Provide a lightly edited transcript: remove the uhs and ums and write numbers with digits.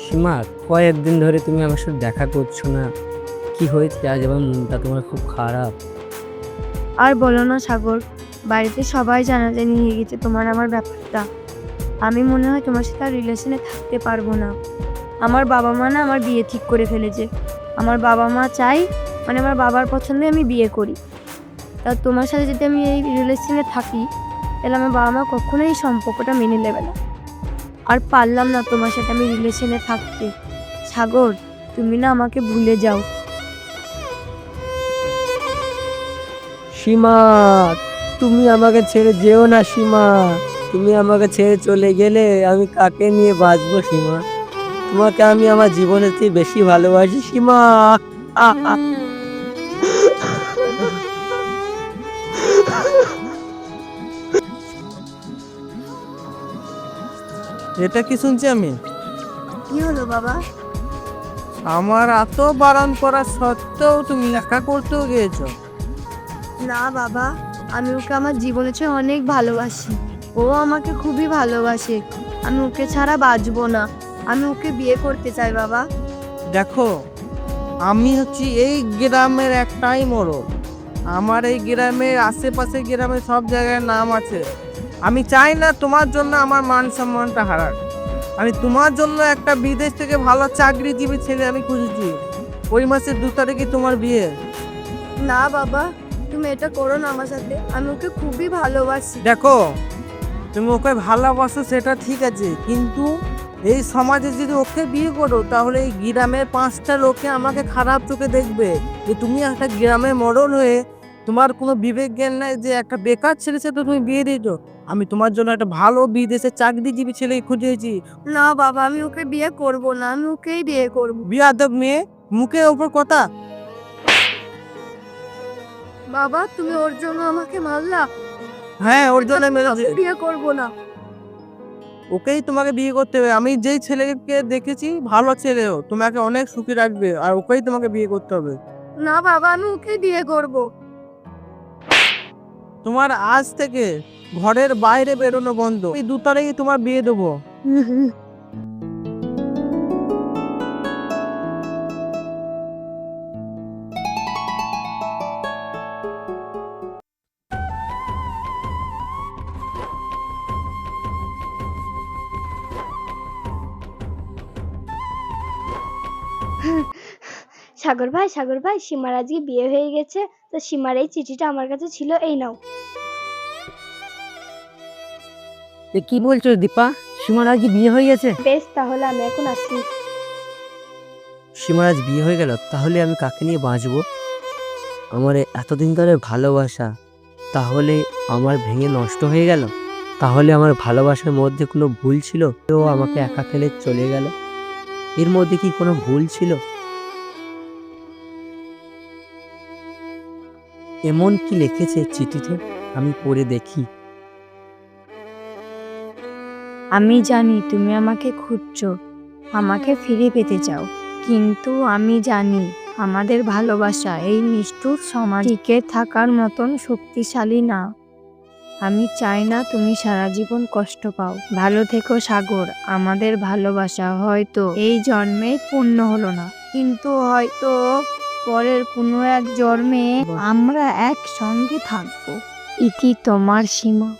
সীমা, কয়েকদিন ধরে তুমি আমার সাথে দেখা করছো না। কি হয়েছে আজ? আমার মনটা তোমার খুব খারাপ। আর বলো না সাগর, বাড়িতে সবাই জানাজানি হয়ে গেছে তোমার আমার ব্যাপারটা। আমি মনে হয় তোমার সাথে আর রিলেশনে থাকতে পারবো না। আমার বাবা মা না আমার বিয়ে ঠিক করে ফেলেছে। আমার বাবা মা চাই, মানে আমার বাবার পছন্দে আমি বিয়ে করি। তা তোমার সাথে যদি আমি এই রিলেশনে থাকি, তাহলে আমার বাবা মা কখনোই এই সম্পর্কটা মেনে নেবে না। আর পারলাম না তোমার সাথে আমি রিলেশনে থাকতে। সাগর, তুমি না আমাকে ভুলে যাও। সীমা, তুমি আমাকে ছেড়ে যেও না সীমা। তুমি আমাকে ছেড়ে চলে গেলে আমি কাকে নিয়ে বাঁচবো সীমা? তোমাকে আমি আমার জীবনের চেয়ে বেশি ভালোবাসি সীমা। আহ, আহ। এটা কি শুনছি আমি? কি হলো বাবা? আমার এত বারণ করা সত্ত্বেও তুমি একা করতেও গিয়েছো? না বাবা, আমি ওকে আমার জীবনের চেয়ে অনেক ভালোবাসি। ও আমাকে খুবই ভালোবাসে। আমি ওকে ছাড়া বাঁচবো না। আমি ওকে বিয়ে করতে চাই বাবা। দেখো, আমি হচ্ছি এই গ্রামের একটাই মোড়ল। আমার এই গ্রামের আশেপাশে গ্রামের সব জায়গায় নাম আছে। আমি চাই না তোমার জন্য আমার মান সম্মানটা হারাক। আমি তোমার জন্য একটা বিদেশ থেকে ভালো চাকরিজীবী ছেলে আমি খুঁজেছি। ওই মাসের 2 তারিখে তোমার বিয়ে। না বাবা, তুমি এটা করো না আমার সাথে। আমি ওকে খুবই ভালোবাসি। দেখো, তুমি ওকে ভালোবাসো সেটা ঠিক আছে, কিন্তু এই সমাজে যদি ওকে বিয়ে করো তাহলে এই গ্রামের 5টা লোকে আমাকে খারাপ চোখে দেখবে যে তুমি একটা গ্রামের মডেল হয়ে তোমার কোনো বিবেক জ্ঞান নাই যে একটা বেকার ছেলের সাথে তুমি বিয়ে দিয়েছো। আমি তোমার জন্য একটা ভালো বিদেশে চাকরিজীবী ছেলে খুঁজেছি। না বাবা, আমি ওকে বিয়ে করব না। আমি ওকেই বিয়ে করব। বিয়াদব মেয়ে, মুখের ওপর কথা। বাবা, তুমি ওর জন্য আমাকে মারলা। হ্যাঁ, ওর জন্য মেরেছে। বিয়ে করব না। ওকেই তোমাকে বিয়ে করতে হবে। আমি যেই ছেলেকে দেখেছি ভালো ছেলেও তোমাকে অনেক সুখী রাখবে, আর ওকেই তোমাকে বিয়ে করতে হবে। না বাবা, আমি ওকেই বিয়ে করব। তোমার আজ থেকে ঘরের বাইরে বেরোনো বন্ধ। এই 2 তারিখে তোমার বিয়ে দেবো। সাগর ভাই, সীমার আজকে বিয়ে হয়ে গেছে। তো সীমার এই চিঠিটা আমার কাছে ছিল, এই নাও। এ কি বলছো দীপা? সীমার আজ বিয়ে হয়ে গেছে? বেশ, তাহলে আমি এখন আসি। সীমার আজ বিয়ে হয়ে গেল, তাহলে আমি কাকে নিয়ে বাঁচবো? আমার এতদিন ধরে ভালোবাসা তাহলে আমার ভেঙে নষ্ট হয়ে গেল? তাহলে আমার ভালোবাসার মধ্যে কোনো ভুল ছিল? ও আমাকে একা ফেলে চলে গেল, এর মধ্যে কি কোনো ভুল ছিল? এমন কি লিখেছে চিঠিতে, আমি পড়ে দেখি। আমি জানি তুমি আমাকে খুঁজছো, আমাকে ফিরে পেতে চাও, কিন্তু আমি জানি আমাদের ভালোবাসা এই নিষ্ঠুর সমাজ টিকে থাকার মতন শক্তিশালী না। আমি চাই না তুমি সারা জীবন কষ্ট পাও। ভালো থেকো সাগর। আমাদের ভালোবাসা হয়তো এই জন্মে পূর্ণ হলো না, কিন্তু হয়তো পরের কোনো এক জন্মে আমরা একসঙ্গে থাকবো। ইতি তোমার সীমা।